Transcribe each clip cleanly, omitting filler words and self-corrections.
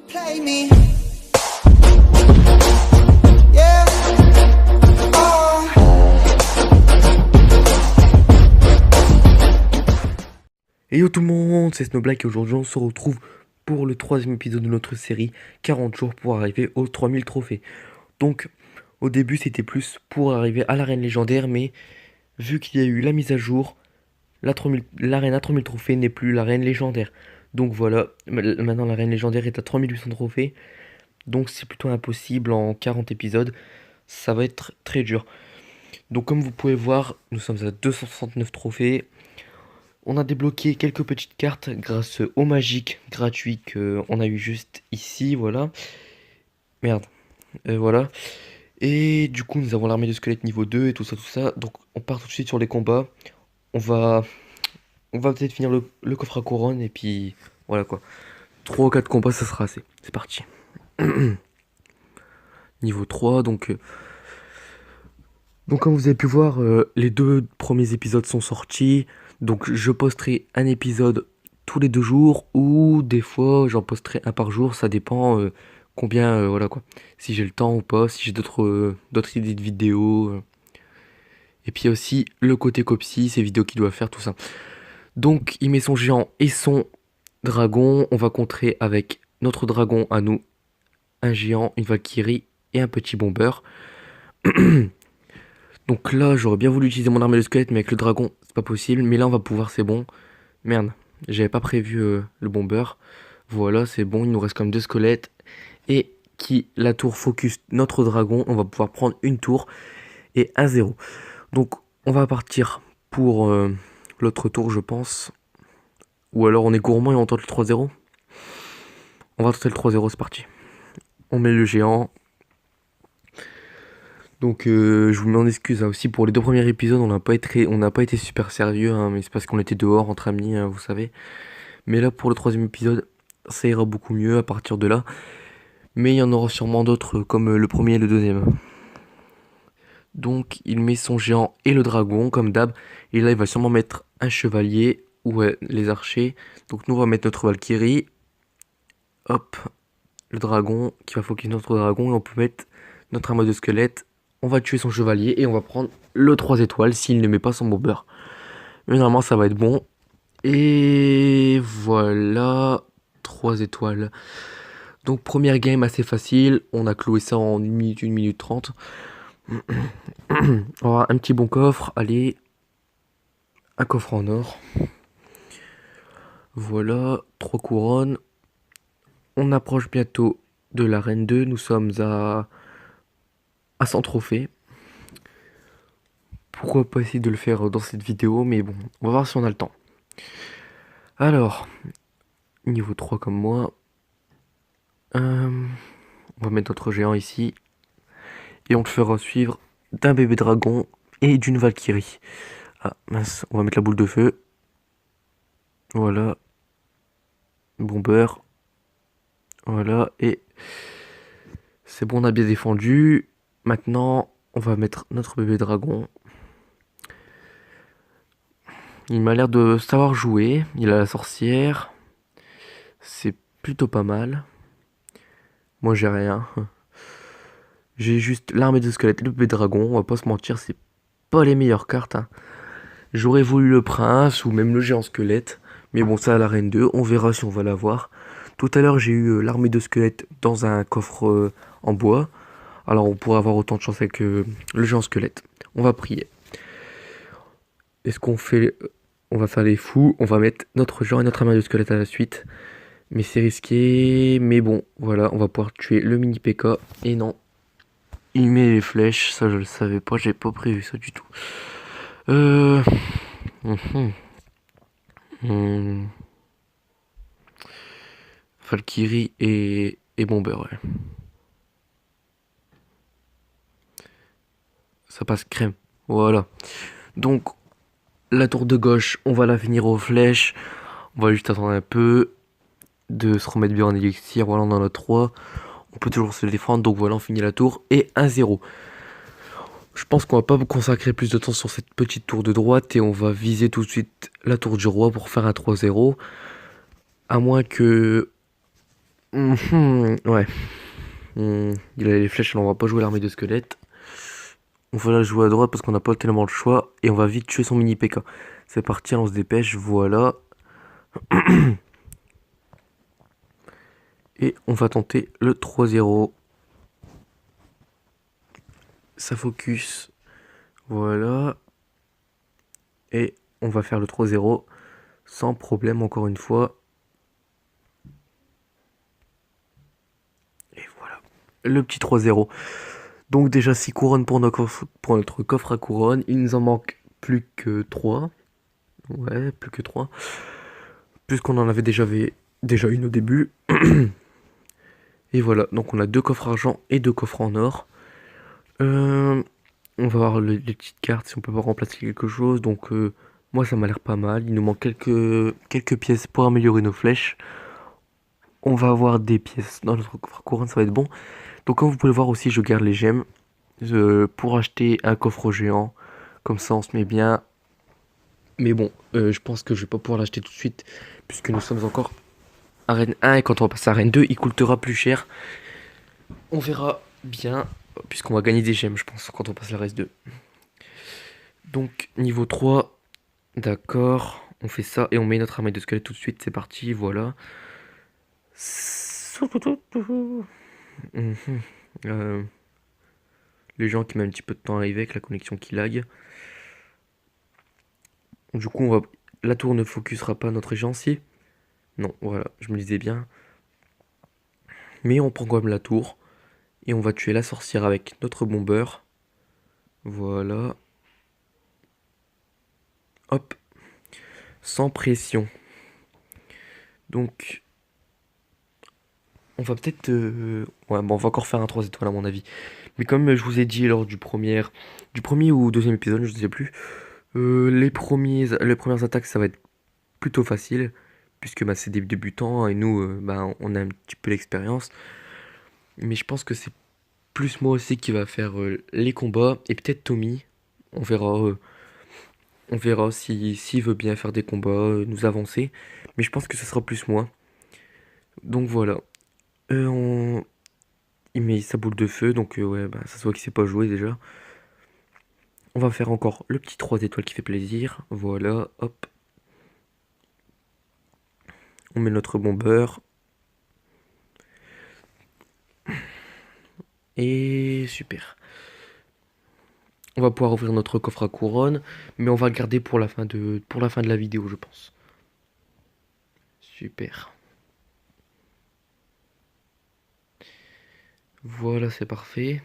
Play me. Yeah. Oh. Et yo tout le monde, c'est Snowblack et aujourd'hui on se retrouve pour le troisième épisode de notre série 40 jours pour arriver aux 3000 trophées. Donc au début c'était plus pour arriver à l'arène légendaire, mais vu qu'il y a eu la mise à jour, l'arène à 3000 trophées n'est plus l'arène légendaire. Donc voilà, maintenant l'arène légendaire est à 3800 trophées. Donc c'est plutôt impossible en 40 épisodes, ça va être très dur. Donc comme vous pouvez voir, nous sommes à 269 trophées. On a débloqué quelques petites cartes grâce au magique gratuit qu'on a eu juste ici, voilà. Merde, voilà. Et du coup nous avons l'armée de squelettes niveau 2 et tout ça, tout ça. Donc on part tout de suite sur les combats. On va peut-être finir le coffre à couronne et puis voilà quoi. 3 ou 4 combats ça sera assez. C'est parti. Niveau 3, donc comme vous avez pu voir, les 2 premiers épisodes sont sortis. Donc je posterai un épisode tous les 2 jours ou des fois j'en posterai un par jour. Ça dépend combien, voilà quoi. Si j'ai le temps ou pas, si j'ai d'autres idées de vidéos. Et puis il y a aussi le côté copsie, ces vidéos qu'il doit faire, tout ça. Donc il met son géant et son dragon. On va contrer avec notre dragon à nous, un géant, une Valkyrie et un petit bomber. Donc là, j'aurais bien voulu utiliser mon armée de squelette, mais avec le dragon, c'est pas possible. Mais là, on va pouvoir, c'est bon. Merde, j'avais pas prévu le bomber. Voilà, c'est bon, il nous reste comme 2 squelettes. Et la tour focus notre dragon, on va pouvoir prendre une tour et 1-0. Donc, on va partir pour l'autre tour, je pense. Ou alors, on est gourmand et on tente le 3-0. On va tenter le 3-0, c'est parti. On met le géant. Donc je vous mets en excuse aussi pour les 2 premiers épisodes, on n'a pas été super sérieux, hein, mais c'est parce qu'on était dehors entre amis, hein, vous savez. Mais là pour le 3e épisode, ça ira beaucoup mieux à partir de là. Mais il y en aura sûrement d'autres comme le premier et le 2e. Donc il met son géant et le dragon comme d'hab. Et là il va sûrement mettre un chevalier ou les archers. Donc nous on va mettre notre Valkyrie. Hop, le dragon qui va focus notre dragon et on peut mettre notre armure de squelette. On va tuer son chevalier et on va prendre le 3 étoiles s'il ne met pas son bomber. Mais normalement ça va être bon. Et voilà, 3 étoiles. Donc première game assez facile. On a cloué ça en 1 minute 30. On va avoir un petit bon coffre. Allez, un coffre en or. Voilà, 3 couronnes. On approche bientôt de l'arène 2. Nous sommes à 100 trophées. Pourquoi pas essayer de le faire dans cette vidéo, mais bon, on va voir si on a le temps. Alors, niveau 3 comme moi. On va mettre notre géant ici. Et on le fera suivre d'un bébé dragon et d'une Valkyrie. Ah mince, on va mettre la boule de feu. Voilà. Bomber. Voilà, et c'est bon, on a bien défendu. Maintenant, on va mettre notre bébé dragon. Il m'a l'air de savoir jouer. Il a la sorcière. C'est plutôt pas mal. Moi, j'ai rien. J'ai juste l'armée de squelette et le bébé dragon. On va pas se mentir, c'est pas les meilleures cartes, hein. J'aurais voulu le prince ou même le géant squelette. Mais bon, ça à l'arène 2. On verra si on va l'avoir. Tout à l'heure, j'ai eu l'armée de squelette dans un coffre en bois. Alors, on pourrait avoir autant de chance avec le géant squelette. On va prier. Est-ce qu'on fait... On va faire les fous. On va mettre notre géant et notre armée de squelette à la suite. Mais c'est risqué. Mais bon, voilà. On va pouvoir tuer le mini PK. Et non. Il met les flèches. Ça, je le savais pas. J'ai pas prévu ça du tout. Valkyrie et Bomber, ouais. Ça passe crème. Voilà. Donc, la tour de gauche, on va la finir aux flèches. On va juste attendre un peu de se remettre bien en élixir. Voilà, on en a 3. On peut toujours se défendre. Donc voilà, on finit la tour. Et 1-0. Je pense qu'on va pas consacrer plus de temps sur cette petite tour de droite. Et on va viser tout de suite la tour du roi pour faire un 3-0. À moins que Ouais. Il a les flèches, alors on va pas jouer l'armée de squelettes. On va la jouer à droite parce qu'on n'a pas tellement le choix. Et on va vite tuer son mini P.K. C'est parti, on se dépêche, voilà. Et on va tenter le 3-0. Ça focus. Voilà. Et on va faire le 3-0 sans problème encore une fois. Et voilà. Le petit 3-0. Donc déjà 6 couronnes pour notre coffre à couronne. Il nous en manque plus que 3. Ouais, plus que 3. Puisqu'on en avait déjà une au début. Et voilà, donc on a 2 coffres argent et 2 coffres en or. On va voir les petites cartes si on peut pas remplacer quelque chose. Donc moi ça m'a l'air pas mal. Il nous manque quelques pièces pour améliorer nos flèches. On va avoir des pièces dans notre coffre couronne, ça va être bon. Donc comme vous pouvez le voir aussi, je garde les gemmes pour acheter un coffre géant. Comme ça on se met bien. Mais bon, je pense que je vais pas pouvoir l'acheter tout de suite puisque nous sommes encore arène 1 et quand on va passer à arène 2, il coûtera plus cher. On verra bien puisqu'on va gagner des gemmes, je pense, quand on passe la race 2. Donc niveau 3, d'accord, on fait ça et on met notre armée de squelettes tout de suite, c'est parti, voilà. Mhm. Euh, les gens qui mettent un petit peu de temps à arriver avec la connexion qui lag. Du coup, la tour ne focusera pas notre géancier. Non, voilà, je me disais bien. Mais on prend quand même la tour. Et on va tuer la sorcière avec notre bombeur. Voilà. Hop. Sans pression. Donc, on va peut-être... Ouais, bon, on va encore faire un 3 étoiles à mon avis. Mais comme je vous ai dit lors du premier ou deuxième épisode, je ne sais plus, les premières attaques, ça va être plutôt facile. Puisque bah, c'est des débutants et nous, bah, on a un petit peu l'expérience. Mais je pense que c'est plus moi aussi qui va faire les combats. Et peut-être Tommy. On verra. On verra s'il veut bien faire des combats, nous avancer. Mais je pense que ce sera plus moi. Donc voilà. Il met sa boule de feu, donc ouais, bah, ça se voit qu'il sait pas jouer déjà. On va faire encore le petit 3 étoiles qui fait plaisir. Voilà, hop. On met notre bombeur. Et super. On va pouvoir ouvrir notre coffre à couronne, mais on va le garder pour la fin de la vidéo, je pense. Super. Voilà, c'est parfait.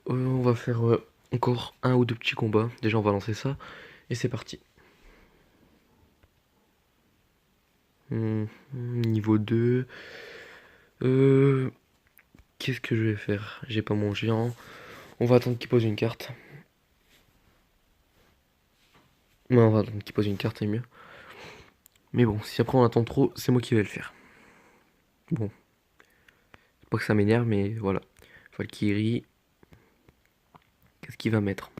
On va faire encore un ou deux petits combats. Déjà, on va lancer ça. Et c'est parti. Niveau 2. Euh, Qu'est-ce que je vais faire? J'ai pas mon géant. On va attendre qu'il pose une carte. Ouais, on va attendre qu'il pose une carte, c'est mieux. Mais bon, si après on attend trop, c'est moi qui vais le faire. Bon, c'est pas que ça m'énerve, mais voilà. Valkyrie. Qu'est-ce qu'il va mettre?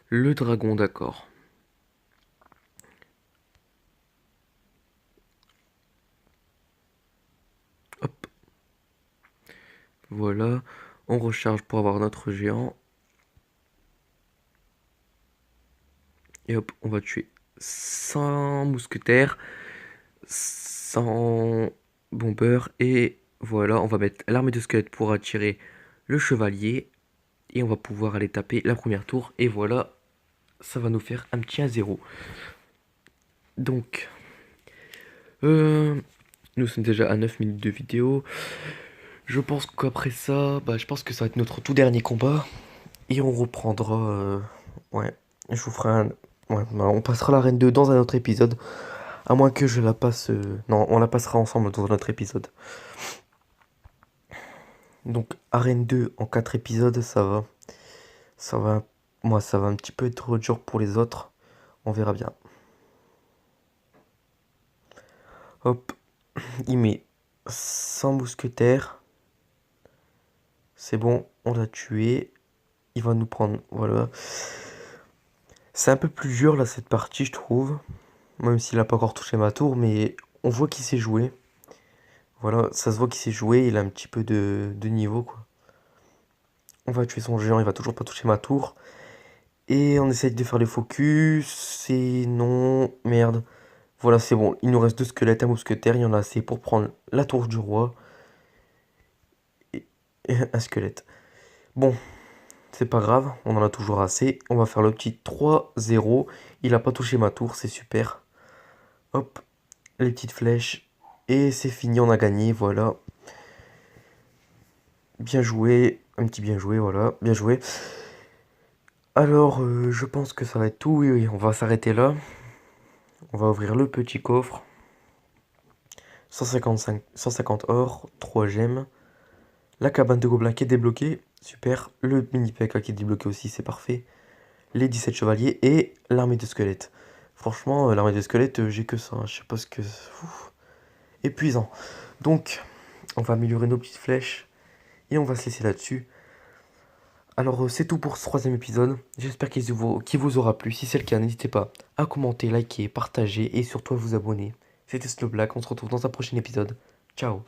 Le dragon, d'accord. Hop, voilà. On recharge pour avoir notre géant. Et hop, on va tuer 100 mousquetaires, 100 bombeurs. Et voilà, on va mettre l'armée de squelettes pour attirer le chevalier. Et on va pouvoir aller taper la première tour. Et voilà, ça va nous faire un petit 1-0. Donc, nous sommes déjà à 9 minutes de vidéo. Je pense qu'après ça, bah, je pense que ça va être notre tout dernier combat. Et on reprendra. Ouais, je vous ferai un. Ouais, bah, on passera la reine 2 dans un autre épisode. À moins que je la passe. Non, on la passera ensemble dans un autre épisode. Donc, Arène 2 en 4 épisodes, ça va. Ça va. Moi, ça va un petit peu être dur pour les autres. On verra bien. Hop, il met 100 mousquetaires. C'est bon, on l'a tué. Il va nous prendre. Voilà. C'est un peu plus dur là cette partie, je trouve. Même s'il a pas encore touché ma tour, mais on voit qu'il sait jouer. Voilà, ça se voit qu'il sait jouer, il a un petit peu de niveau quoi. On va tuer son géant, il va toujours pas toucher ma tour. Et on essaye de faire les focus. Et non, merde. Voilà, c'est bon. Il nous reste 2 squelettes, un mousquetaire. Il y en a assez pour prendre la tour du roi. Et un squelette. Bon, c'est pas grave. On en a toujours assez. On va faire le petit 3-0. Il a pas touché ma tour, c'est super. Hop, les petites flèches. Et c'est fini, on a gagné, voilà. Bien joué. Un petit bien joué, voilà. Bien joué. Alors, je pense que ça va être tout. Oui, oui, on va s'arrêter là. On va ouvrir le petit coffre. 150 or, 3 gemmes. La cabane de gobelins qui est débloquée. Super. Le mini P.E.K.K.A qui est débloqué aussi, c'est parfait. Les 17 chevaliers et l'armée de squelettes. Franchement, l'armée de squelettes, j'ai que ça, hein. Je sais pas ce que... Ouf. Épuisant. Donc, on va améliorer nos petites flèches. Et on va se laisser là-dessus. Alors, c'est tout pour ce 3e épisode. J'espère qu'il vous aura plu. Si c'est le cas, n'hésitez pas à commenter, liker, partager et surtout à vous abonner. C'était Snowblack, on se retrouve dans un prochain épisode. Ciao.